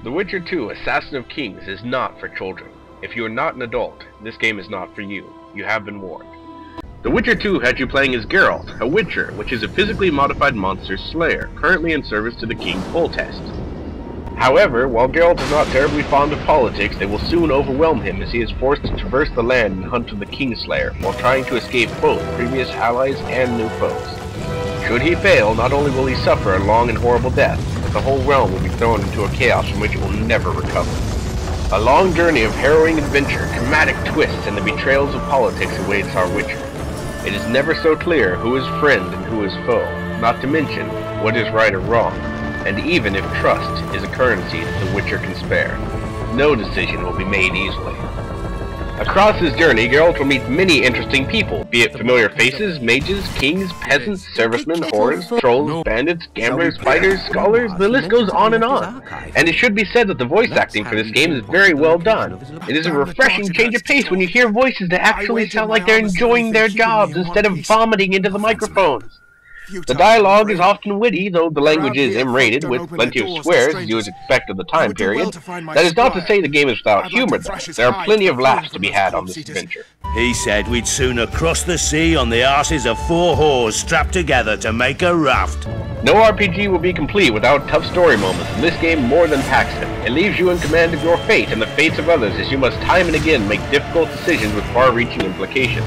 The Witcher 2 Assassin of Kings is not for children. If you are not an adult, this game is not for you. You have been warned. The Witcher 2 had you playing as Geralt, a Witcher, which is a physically modified monster slayer, currently in service to the King Foltest. However, while Geralt is not terribly fond of politics, they will soon overwhelm him as he is forced to traverse the land in hunt of the Kingslayer, while trying to escape both previous allies and new foes. Should he fail, not only will he suffer a long and horrible death, but the whole realm will be thrown into a chaos from which it will never recover. A long journey of harrowing adventure, dramatic twists, and the betrayals of politics awaits our Witcher. It is never so clear who is friend and who is foe, not to mention what is right or wrong, and even if trust is a currency that the Witcher can spare, no decision will be made easily. Across his journey, Geralt will meet many interesting people, be it familiar faces, mages, kings, peasants, servicemen, whores, trolls, bandits, gamblers, fighters, scholars, the list goes on. And it should be said that the voice acting for this game is very well done. It is a refreshing change of pace when you hear voices that actually sound like they're enjoying their jobs instead of vomiting into the microphones. The dialogue is often witty, though the language is M-rated, with plenty of swears, as you would expect of the time period. That is not to say the game is without humor, though. There are plenty of laughs to be had on this adventure. He said we'd sooner cross the sea on the arses of 4 whores strapped together to make a raft. No RPG will be complete without tough story moments, and this game more than packs them. It leaves you in command of your fate and the fates of others as you must time and again make difficult decisions with far-reaching implications.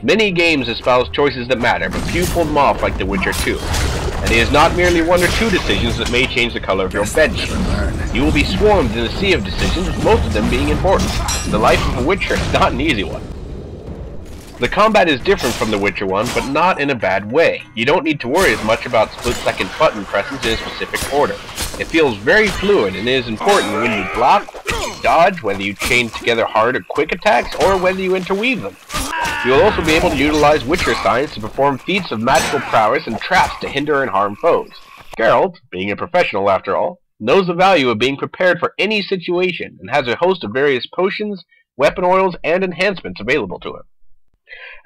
Many games espouse choices that matter, but few pull them off like The Witcher 2. And it is not merely 1 or 2 decisions that may change the color of your bedsheet. You will be swarmed in a sea of decisions, with most of them being important. The life of a Witcher is not an easy one. The combat is different from The Witcher 1, but not in a bad way. You don't need to worry as much about split-second button presses in a specific order. It feels very fluid, and it is important when you block, when you dodge, whether you chain together hard or quick attacks, or whether you interweave them. You will also be able to utilize Witcher signs to perform feats of magical prowess and traps to hinder and harm foes. Geralt, being a professional after all, knows the value of being prepared for any situation, and has a host of various potions, weapon oils, and enhancements available to him.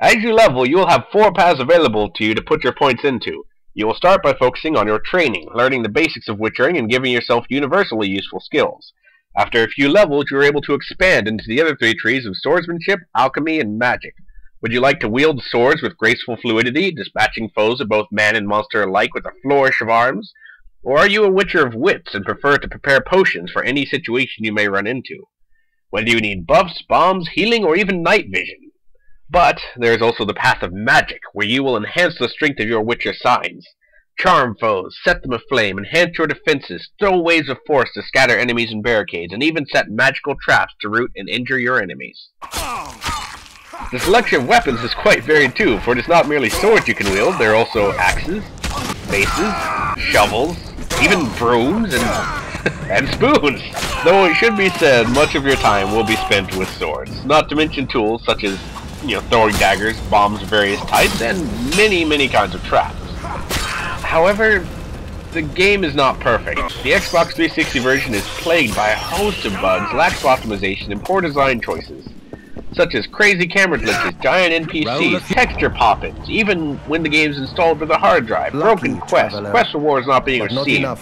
As you level, you will have 4 paths available to you to put your points into. You will start by focusing on your training, learning the basics of Witchering and giving yourself universally useful skills. After a few levels, you are able to expand into the other 3 trees of swordsmanship, alchemy, and magic. Would you like to wield swords with graceful fluidity, dispatching foes of both man and monster alike with a flourish of arms? Or are you a Witcher of wits and prefer to prepare potions for any situation you may run into? Whether you need buffs, bombs, healing, or even night vision. But there is also the path of magic, where you will enhance the strength of your Witcher signs. Charm foes, set them aflame, enhance your defenses, throw waves of force to scatter enemies and barricades, and even set magical traps to root and injure your enemies. The selection of weapons is quite varied too, for it is not merely swords you can wield, there are also axes, maces, shovels, even brooms, and spoons. Though it should be said, much of your time will be spent with swords, not to mention tools such as throwing daggers, bombs of various types, and many kinds of traps. However, the game is not perfect. The Xbox 360 version is plagued by a host of bugs, lack of optimization, and poor design choices, such as crazy camera glitches, giant NPCs, texture pop-ins, even when the game is installed with a hard drive, broken quests, quest rewards not being received,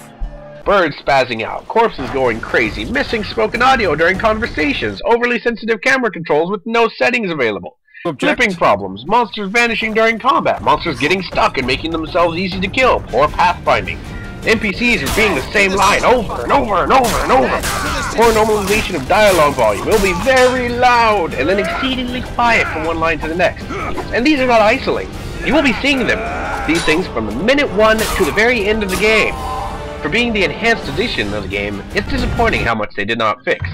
birds spazzing out, corpses going crazy, missing spoken audio during conversations, overly sensitive camera controls with no settings available, flipping problems, monsters vanishing during combat, monsters getting stuck and making themselves easy to kill, poor pathfinding, NPCs repeating the same line over and over and over and over, poor normalization of dialogue volume, it will be very loud and then exceedingly quiet from one line to the next. And these are not isolated. You will be seeing these things from the minute 1 to the very end of the game. For being the enhanced edition of the game, it's disappointing how much they did not fix.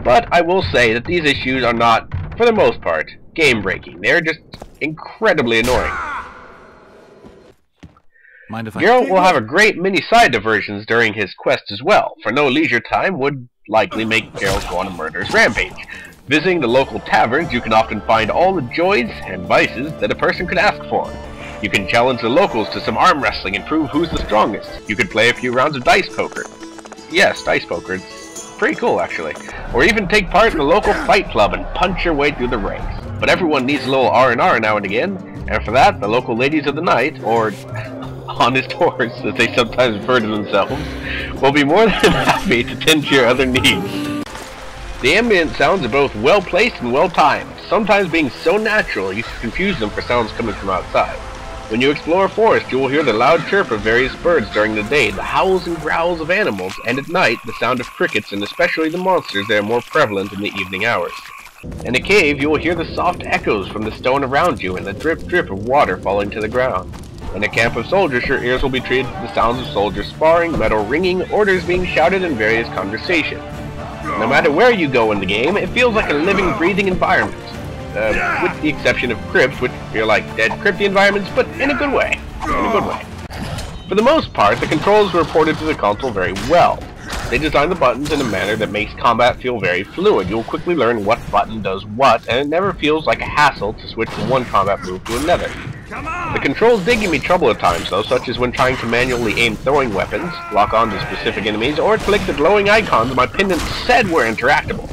But I will say that these issues are not, for the most part, game-breaking. They're just incredibly annoying. Geralt will have a great many side diversions during his quest as well, for no leisure time would likely make Geralt go on a murderous rampage. Visiting the local taverns, you can often find all the joys and vices that a person could ask for. You can challenge the locals to some arm wrestling and prove who's the strongest. You could play a few rounds of dice poker. Yes, dice poker. It's pretty cool, actually. Or even take part in the local fight club and punch your way through the ranks. But everyone needs a little R&R now and again, and for that, the local ladies of the night, or honest horse, as they sometimes refer to themselves, will be more than happy to tend to your other needs. The ambient sounds are both well placed and well timed, sometimes being so natural you can confuse them for sounds coming from outside. When you explore a forest, you will hear the loud chirp of various birds during the day, the howls and growls of animals, and at night the sound of crickets, and especially the monsters that are more prevalent in the evening hours. In a cave, you will hear the soft echoes from the stone around you and the drip drip of water falling to the ground. In a camp of soldiers, your ears will be treated to the sounds of soldiers sparring, metal ringing, orders being shouted, and various conversation. No matter where you go in the game, it feels like a living, breathing environment. With the exception of crypts, which feel like dead crypty environments, but in a good way. For the most part, the controls were ported to the console very well. They designed the buttons in a manner that makes combat feel very fluid. You'll quickly learn what button does what, and it never feels like a hassle to switch from one combat move to another. The controls did give me trouble at times though, such as when trying to manually aim throwing weapons, lock on to specific enemies, or click the glowing icons my pendant said were interactable.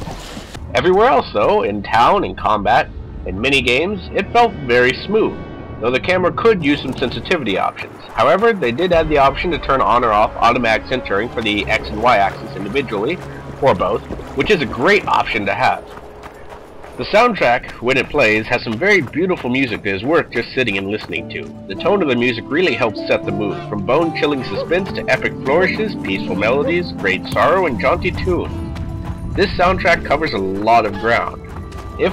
Everywhere else though, in town, in combat, in mini-games, it felt very smooth, though the camera could use some sensitivity options. However, they did add the option to turn on or off automatic centering for the X and Y axis individually, or both, which is a great option to have. The soundtrack, when it plays, has some very beautiful music that is worth just sitting and listening to. The tone of the music really helps set the mood, from bone-chilling suspense to epic flourishes, peaceful melodies, great sorrow, and jaunty tunes. This soundtrack covers a lot of ground. If,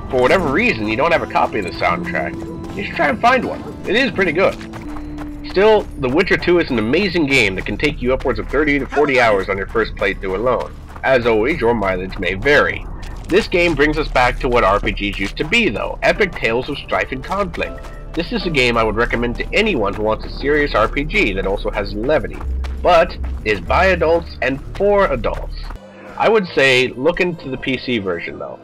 for whatever reason, you don't have a copy of the soundtrack, you should try and find one. It is pretty good. Still, The Witcher 2 is an amazing game that can take you upwards of 30 to 40 hours on your first playthrough alone. As always, your mileage may vary. This game brings us back to what RPGs used to be though, epic tales of strife and conflict. This is a game I would recommend to anyone who wants a serious RPG that also has levity, but is by adults and for adults. I would say look into the PC version though.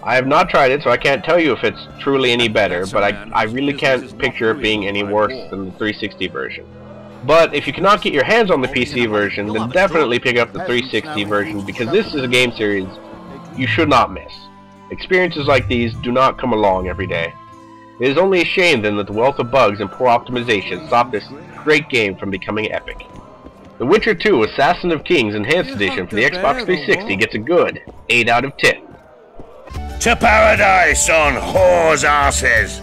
I have not tried it, so I can't tell you if it's truly any better, but I really can't picture it being any worse than the 360 version. But if you cannot get your hands on the PC version, then definitely pick up the 360 version, because this is a game series you should not miss. Experiences like these do not come along every day. It is only a shame then that the wealth of bugs and poor optimization stopped this great game from becoming epic. The Witcher 2 Assassin of Kings Enhanced Edition for the Xbox 360 gets a good 8 out of 10. To paradise on whores' asses!